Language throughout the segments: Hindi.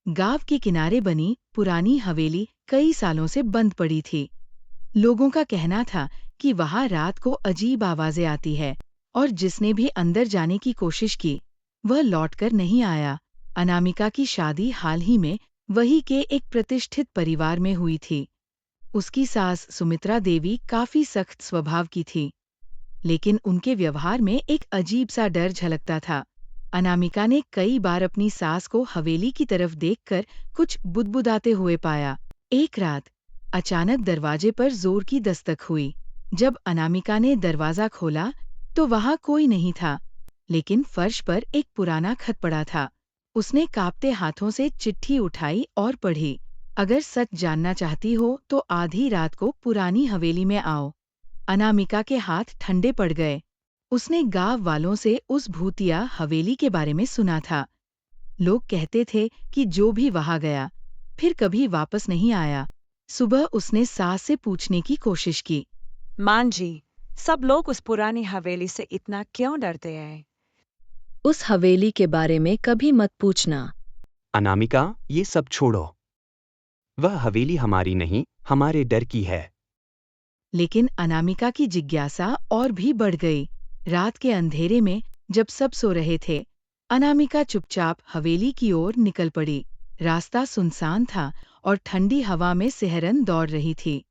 गांव के किनारे बनी पुरानी हवेली कई सालों से बंद पड़ी थी। लोगों का कहना था कि वहां रात को अजीब आवाजें आती है और जिसने भी अंदर जाने की कोशिश की वह लौटकर नहीं आया। अनामिका की शादी हाल ही में वही के एक प्रतिष्ठित परिवार में हुई थी। उसकी सास सुमित्रा देवी काफी सख्त स्वभाव की थी, लेकिन उनके व्यवहार में एक अजीब सा डर झलकता था। अनामिका ने कई बार अपनी सास को हवेली की तरफ देखकर कुछ बुदबुदाते हुए पाया। एक रात अचानक दरवाजे पर जोर की दस्तक हुई। जब अनामिका ने दरवाजा खोला तो वहां कोई नहीं था, लेकिन फर्श पर एक पुराना खत पड़ा था। उसने कांपते हाथों से चिट्ठी उठाई और पढ़ी। अगर सच जानना चाहती हो तो आधी रात को पुरानी हवेली में आओ। अनामिका के हाथ ठंडे पड़ गए। उसने गांव वालों से उस भूतिया हवेली के बारे में सुना था। लोग कहते थे कि जो भी वहां गया फिर कभी वापस नहीं आया। सुबह उसने सास से पूछने की कोशिश की। मान जी, सब लोग उस पुरानी हवेली से इतना क्यों डरते हैं? उस हवेली के बारे में कभी मत पूछना। अनामिका, ये सब छोड़ो। वह हवेली हमारी नहीं, हमारे डर की है। लेकिन अनामिका की जिज्ञासा और भी बढ़ गई। रात के अंधेरे में जब सब सो रहे थे, अनामिका चुपचाप हवेली की ओर निकल पड़ी। रास्ता सुनसान था और ठंडी हवा में सिहरन दौड़ रही थी।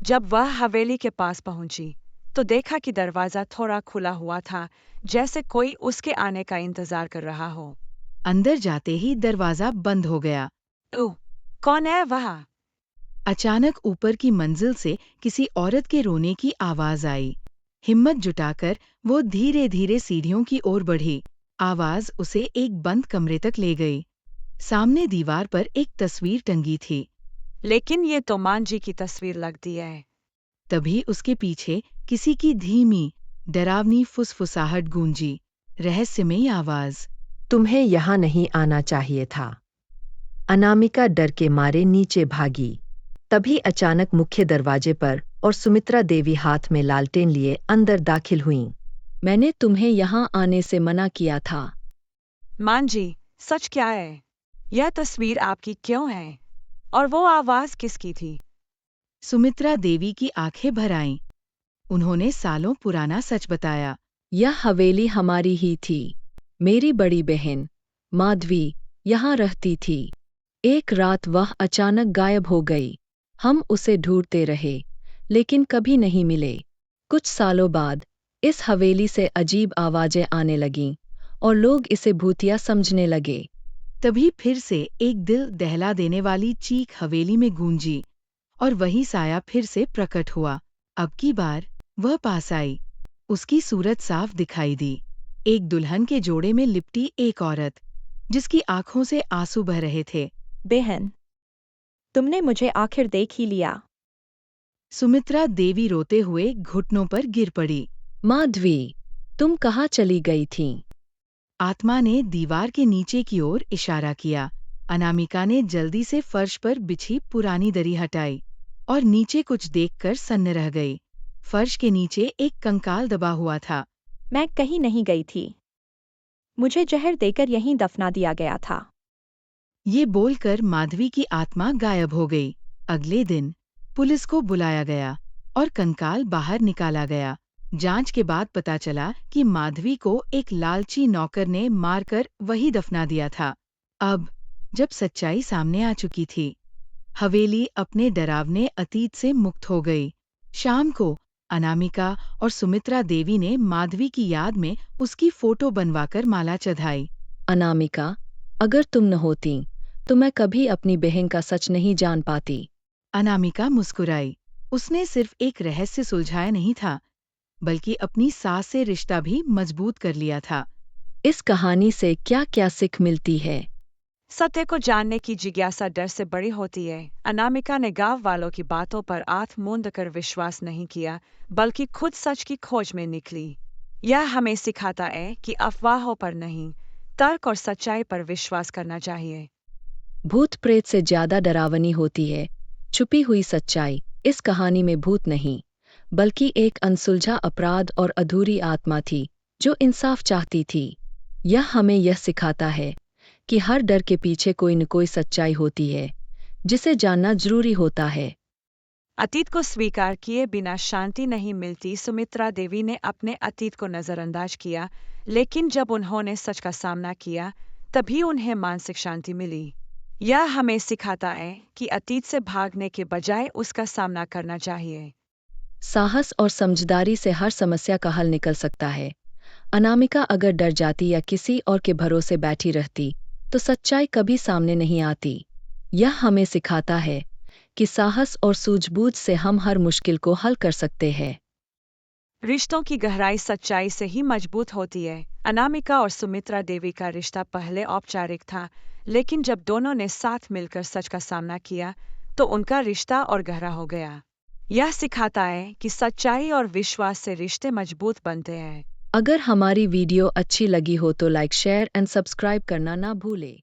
जब वह हवेली के पास पहुंची तो देखा कि दरवाजा थोड़ा खुला हुआ था, जैसे कोई उसके आने का इंतजार कर रहा हो। अंदर जाते ही दरवाजा बंद हो गया। ओह, कौन है वह? अचानक ऊपर की मंजिल से किसी औरत के रोने की आवाज आई। हिम्मत जुटाकर वो धीरे धीरे सीढ़ियों की ओर बढ़ी। आवाज उसे एक बंद कमरे तक ले गई। सामने दीवार पर एक तस्वीर टंगी थी। लेकिन ये तो मान जी की तस्वीर लगती है। तभी उसके पीछे किसी की धीमी डरावनी फुसफुसाहट गूंजी। रहस्यमयी आवाज। तुम्हें यहाँ नहीं आना चाहिए था। अनामिका डर के मारे नीचे भागी। तभी अचानक मुख्य दरवाजे पर और सुमित्रा देवी हाथ में लालटेन लिए अंदर दाखिल हुईं। मैंने तुम्हें यहाँ आने से मना किया था। मान जी, सच क्या है? यह तस्वीर आपकी क्यों है? और वो आवाज किसकी थी? सुमित्रा देवी की आंखें भर आईं। उन्होंने सालों पुराना सच बताया। यह हवेली हमारी ही थी। मेरी बड़ी बहन माधवी यहाँ रहती थी। एक रात वह अचानक गायब हो गई। हम उसे ढूंढते रहे, लेकिन कभी नहीं मिले। कुछ सालों बाद इस हवेली से अजीब आवाजें आने लगीं और लोग इसे भूतिया समझने लगे। तभी फिर से एक दिल दहला देने वाली चीख हवेली में गूंजी और वही साया फिर से प्रकट हुआ। अब की बार वह पास आई। उसकी सूरत साफ दिखाई दी। एक दुल्हन के जोड़े में लिपटी एक औरत, जिसकी आंखों से आंसू बह रहे थे। बहन, तुमने मुझे आखिर देख ही लिया। सुमित्रा देवी रोते हुए घुटनों पर गिर पड़ी। माधवी, तुम कहाँ चली गई थीं? आत्मा ने दीवार के नीचे की ओर इशारा किया। अनामिका ने जल्दी से फर्श पर बिछी पुरानी दरी हटाई और नीचे कुछ देखकर सन्न रह गई। फर्श के नीचे एक कंकाल दबा हुआ था। मैं कहीं नहीं गई थी। मुझे जहर देकर यहीं दफना दिया गया था। ये बोलकर माधवी की आत्मा गायब हो गई। अगले दिन पुलिस को बुलाया गया और कंकाल बाहर निकाला गया। जांच के बाद पता चला कि माधवी को एक लालची नौकर ने मारकर वही दफना दिया था। अब जब सच्चाई सामने आ चुकी थी, हवेली अपने डरावने अतीत से मुक्त हो गई। शाम को अनामिका और सुमित्रा देवी ने माधवी की याद में उसकी फोटो बनवाकर माला चढ़ाई। अनामिका, अगर तुम न होती तो मैं कभी अपनी बहन का सच नहीं जान पाती। अनामिका मुस्कुराई। उसने सिर्फ एक रहस्य सुलझाया नहीं था, बल्कि अपनी सास से रिश्ता भी मजबूत कर लिया था। इस कहानी से क्या क्या सीख मिलती है? सत्य को जानने की जिज्ञासा डर से बड़ी होती है। अनामिका ने गांव वालों की बातों पर आंख मूंद कर विश्वास नहीं किया, बल्कि खुद सच की खोज में निकली। यह हमें सिखाता है कि अफवाहों पर नहीं, तर्क और सच्चाई पर विश्वास करना चाहिए। भूत प्रेत से ज्यादा डरावनी होती है छुपी हुई सच्चाई। इस कहानी में भूत नहीं, बल्कि एक अनसुलझा अपराध और अधूरी आत्मा थी जो इंसाफ चाहती थी। यह हमें यह सिखाता है कि हर डर के पीछे कोई न कोई सच्चाई होती है जिसे जानना जरूरी होता है। अतीत को स्वीकार किए बिना शांति नहीं मिलती। सुमित्रा देवी ने अपने अतीत को नजरअंदाज किया, लेकिन जब उन्होंने सच का सामना किया तभी उन्हें मानसिक शांति मिली। यह हमें सिखाता है कि अतीत से भागने के बजाय उसका सामना करना चाहिए। साहस और समझदारी से हर समस्या का हल निकल सकता है। अनामिका अगर डर जाती या किसी और के भरोसे बैठी रहती तो सच्चाई कभी सामने नहीं आती। यह हमें सिखाता है कि साहस और सूझबूझ से हम हर मुश्किल को हल कर सकते हैं। रिश्तों की गहराई सच्चाई से ही मजबूत होती है। अनामिका और सुमित्रा देवी का रिश्ता पहले औपचारिक था, लेकिन जब दोनों ने साथ मिलकर सच का सामना किया तो उनका रिश्ता और गहरा हो गया। यह सिखाता है कि सच्चाई और विश्वास से रिश्ते मजबूत बनते हैं। अगर हमारी वीडियो अच्छी लगी हो तो लाइक, शेयर एंड सब्सक्राइब करना ना भूलें।